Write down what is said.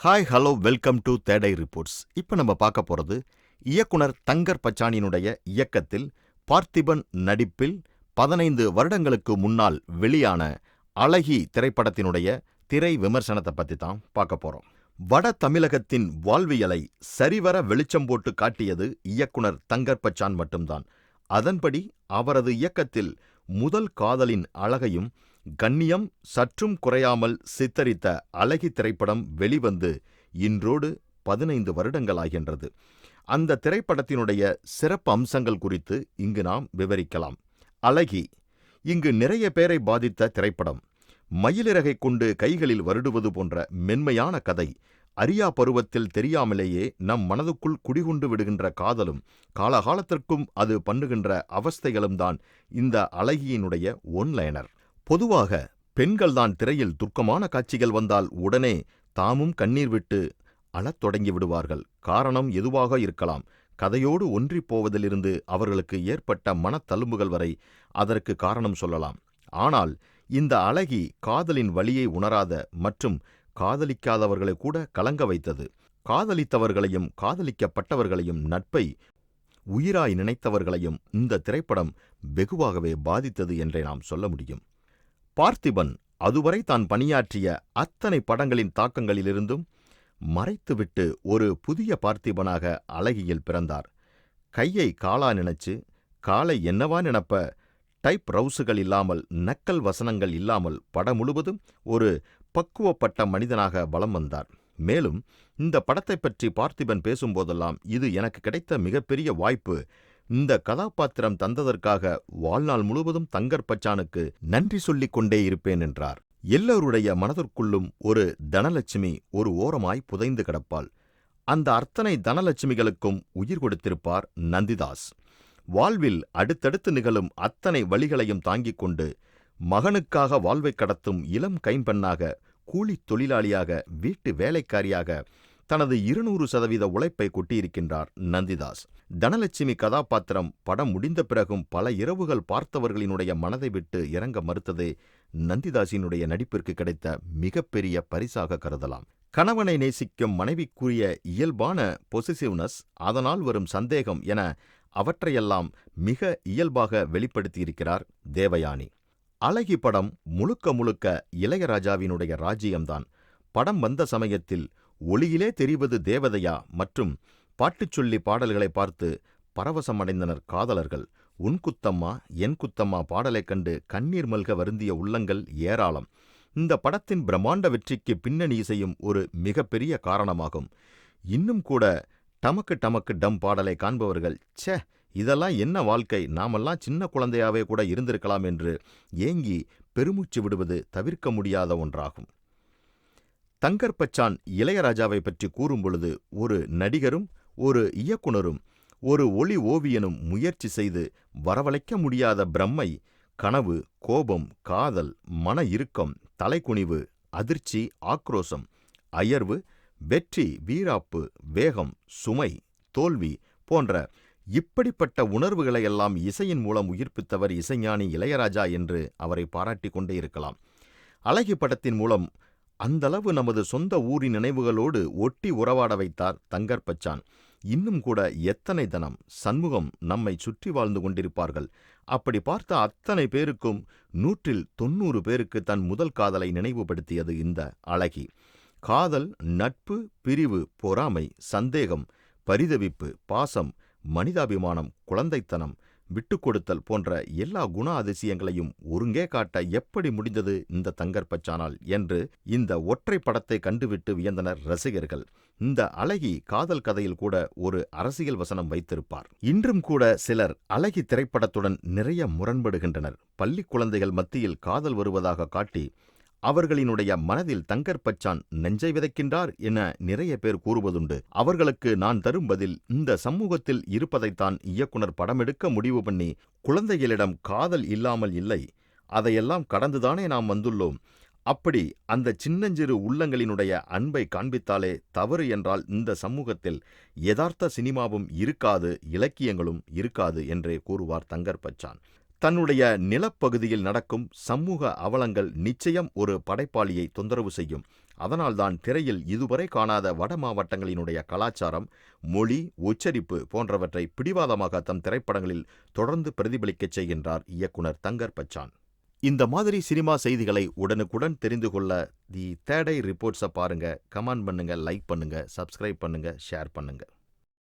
Hi hello welcome to today reports. இப்போ நம்ம பார்க்க போகிறது இயக்குனர் தங்கர் பச்சானினுடைய இயக்கத்தில் பார்த்திபன் நடிப்பில் 15 வருடங்களுக்கு முன்னால் வெளியான அழகி திரைப்படத்தினுடைய திரை விமர்சனத்தை பற்றி தான் பார்க்க போகிறோம். வட தமிழகத்தின் வாழ்வியலை சரிவர வெளிச்சம் போட்டு காட்டியது இயக்குனர் தங்கர் பச்சான் மட்டும்தான். அதன்படி அவரது இயக்கத்தில் முதல் காதலின் அழகையும் கண்ணியம் சற்றும் குறையாமல் சித்தரித்த அழகி திரைப்படம் வெளிவந்து இன்றோடு 15 வருடங்களாகின்றது. அந்த திரைப்படத்தினுடைய சிறப்பு அம்சங்கள் குறித்து இங்கு நாம் விவரிக்கலாம். அழகி இங்கு நிறைய பேரை பாதித்த திரைப்படம். மயிலிறகை கொண்டு கைகளில் வருடுவது போன்ற மென்மையான கதை, அரியா பருவத்தில் தெரியாமலேயே நம் மனதுக்குள் குடிகொண்டு விடுகின்ற காதலும் காலகாலத்திற்கும் அது பண்ணுகின்ற அவஸ்தைகளும் தான் இந்த அழகியினுடைய ஒன்லைனர். பொதுவாக பெண்கள்தான் திரையில் துர்க்கமான காட்சிகள் வந்தால் உடனே தாமும் கண்ணீர் விட்டு அழத் தொடங்கி விடுவார்கள். காரணம் எதுவாக இருக்கலாம். கதையோடு ஒன்றிப் போவதிலிருந்து அவர்களுக்கு ஏற்பட்ட மனத்தழும்புகள் வரை அதற்கு காரணம் சொல்லலாம். ஆனால் இந்த அழகி காதலின் வலியை உணராத மற்றும் காதலிக்காதவர்களை கூட கலங்க வைத்தது. காதலித்தவர்களையும் காதலிக்கப்பட்டவர்களையும் நட்பை உயிராய் நினைத்தவர்களையும் இந்த திரைப்படம் வெகுவாகவே பாதித்தது என்றே நாம் சொல்ல முடியும். பார்த்திபன் அதுவரை தான் பணியாற்றிய அத்தனை படங்களின் தாக்கங்களிலிருந்தும் மறைத்துவிட்டு ஒரு புதிய பார்த்திபனாக அழகியில் பிறந்தார். கையை காலா நினைச்சு, காலை என்னவா நினப்ப, டைப் ரவுசுகள் இல்லாமல், நக்கல் வசனங்கள் இல்லாமல் படம் முழுவதும் ஒரு பக்குவப்பட்ட மனிதனாக வலம் வந்தார். மேலும் இந்த படத்தை பற்றி பார்த்திபன் பேசும்போதெல்லாம், இது எனக்கு கிடைத்த மிகப்பெரிய வாய்ப்பு, இந்த கதாபாத்திரம் தந்ததற்காக வாழ்நாள் முழுவதும் தங்கர் பச்சானுக்கு நன்றி சொல்லிக் கொண்டே இருப்பேன் என்றார். எல்லோருடைய மனதிற்குள்ளும் ஒரு தனலட்சுமி ஒரு ஓரமாய் புதைந்து கிடப்பாள். அந்த அத்தனை தனலட்சுமிகளுக்கும் உயிர் கொடுத்திருப்பார் நந்திதாஸ். வாழ்வில் அடுத்தடுத்து நிகழும் அத்தனை வழிகளையும் தாங்கிக் கொண்டு மகனுக்காக வாழ்வை கடத்தும் இளம் கைம்பெண்ணாக, கூலித் தொழிலாளியாக, வீட்டு வேலைக்காரியாக தனது 200% உழைப்பை கொட்டியிருக்கின்றார் நந்திதாஸ். தனலட்சுமி கதாபாத்திரம் படம் முடிந்த பிறகும் பல இரவுகள் பார்த்தவர்களினுடைய மனதை விட்டு இறங்க மறுத்ததே நந்திதாஸினுடைய நடிப்பிற்கு கிடைத்த மிகப்பெரிய பரிசாக கருதலாம். கணவனை நேசிக்கும் மனைவிக்குரிய இயல்பான பொசிசிவ்னஸ், அதனால் வரும் சந்தேகம் என அவற்றையெல்லாம் மிக இயல்பாக வெளிப்படுத்தியிருக்கிறார் தேவயானி. அழகி படம் முழுக்க முழுக்க இளையராஜாவினுடைய ராஜ்யம்தான். படம் வந்த சமயத்தில் ஒளியிலே தெரிவது தேவதையா மற்றும் பாட்டுச் சொல்லி பாடல்களை பார்த்து பரவசமடைந்தனர் காதலர்கள். உன் குத்தம்மா என் குத்தம்மா பாடலைக் கண்டு கண்ணீர் மல்க வருந்திய உள்ளங்கள் ஏராளம். இந்த படத்தின் பிரம்மாண்ட வெற்றிக்கு பின்னணி இசையும் ஒரு மிகப்பெரிய காரணமாகும். இன்னும் கூட டமக்கு டமக்கு டம் பாடலை காண்பவர்கள், ச்சே இதெல்லாம் என்ன வாழ்க்கை, நாமெல்லாம் சின்ன குழந்தையாவே கூட இருந்திருக்கலாம் என்று ஏங்கி பெருமூச்சு விடுவது தவிர்க்க முடியாத ஒன்றாகும். தங்கர் பச்சான் இளையராஜாவை பற்றி கூறும்பொழுது, ஒரு நடிகரும் ஒரு இயக்குனரும் ஒரு ஒளி ஓவியனும் முயற்சி செய்து வரவழைக்க முடியாத பிரம்மை, கனவு, கோபம், காதல், மன இறுக்கம், தலைக்குனிவு, அதிர்ச்சி, ஆக்ரோசம், அயர்வு, வெற்றி, வீராப்பு, வேகம், சுமை, தோல்வி போன்ற இப்படிப்பட்ட உணர்வுகளையெல்லாம் இசையின் மூலம் உயிர்ப்பித்தவர் இசைஞானி இளையராஜா என்று அவரை பாராட்டிக் கொண்டே இருக்கலாம். அழகி படத்தின் மூலம் அந்தளவு நமது சொந்த ஊரின் நினைவுகளோடு ஒட்டி உறவாட வைத்தார் தங்கர் பச்சான். இன்னும் கூட எத்தனை தனம் சண்முகம் நம்மை சுற்றி வாழ்ந்து கொண்டிருப்பார்கள். அப்படி பார்த்த அத்தனை பேருக்கும் 100 பேருக்கு தன் முதல் காதலை நினைவுபடுத்தியது இந்த அழகி. காதல், நட்பு, பிரிவு, பொறாமை, சந்தேகம், பரிதவிப்பு, பாசம், மனிதாபிமானம், குழந்தைத்தனம், விட்டுக்கொடுத்தல் போன்ற எல்லா குண அதிசயங்களையும் ஒருங்கே காட்ட எப்படி முடிந்தது இந்த தங்கர் பச்சானால் என்று இந்த ஒற்றை படத்தை கண்டுவிட்டு வியந்தனர் ரசிகர்கள். இந்த அழகி காதல் கதையில் கூட ஒரு அரசியல் வசனம் வைத்திருப்பார். இன்றும் கூட சிலர் அழகி திரைப்படத்துடன் நிறைய முரண்படுகின்றனர். பள்ளி குழந்தைகள் மத்தியில் காதல் வருவதாக காட்டி அவர்களினுடைய மனதில் தங்கர் பச்சான் நெஞ்சை விதைக்கின்றார் என நிறைய பேர் கூறுவதுண்டு. அவர்களுக்கு நான் தரும் பதில், இந்த சமூகத்தில் இருப்பதைத்தான் இயக்குனர் படமெடுக்க முடிவு பண்ணி, குழந்தைகளிடம் காதல் இல்லாமல் இல்லை, அதையெல்லாம் கடந்துதானே நாம் வந்துள்ளோம். அப்படி அந்த சின்னஞ்சிறு உள்ளங்களினுடைய அன்பை காண்பித்தாலே தவறு என்றால் இந்த சமூகத்தில் யதார்த்த சினிமாவும் இருக்காது, இலக்கியங்களும் இருக்காது என்றே கூறுவார் தங்கர் பச்சான். தன்னுடைய நிலப்பகுதியில் நடக்கும் சமூக அவலங்கள் நிச்சயம் ஒரு படைப்பாளியை தொந்தரவு செய்யும். அதனால்தான் திரையில் இதுவரை காணாத வட மாவட்டங்களினுடைய கலாச்சாரம், மொழி, உச்சரிப்பு போன்றவற்றை பிடிவாதமாக தம் திரைப்படங்களில் தொடர்ந்து பிரதிபலிக்கச் செய்கின்றார் இயக்குனர் தங்கர் பச்சான். இந்த மாதிரி சினிமா செய்திகளை உடனுக்குடன் தெரிந்து கொள்ள தி தேர்ட் ஐ ரிப்போர்ட்ஸை பாருங்க, கமெண்ட் பண்ணுங்க, லைக் பண்ணுங்க, சப்ஸ்கிரைப் பண்ணுங்க, ஷேர் பண்ணுங்க.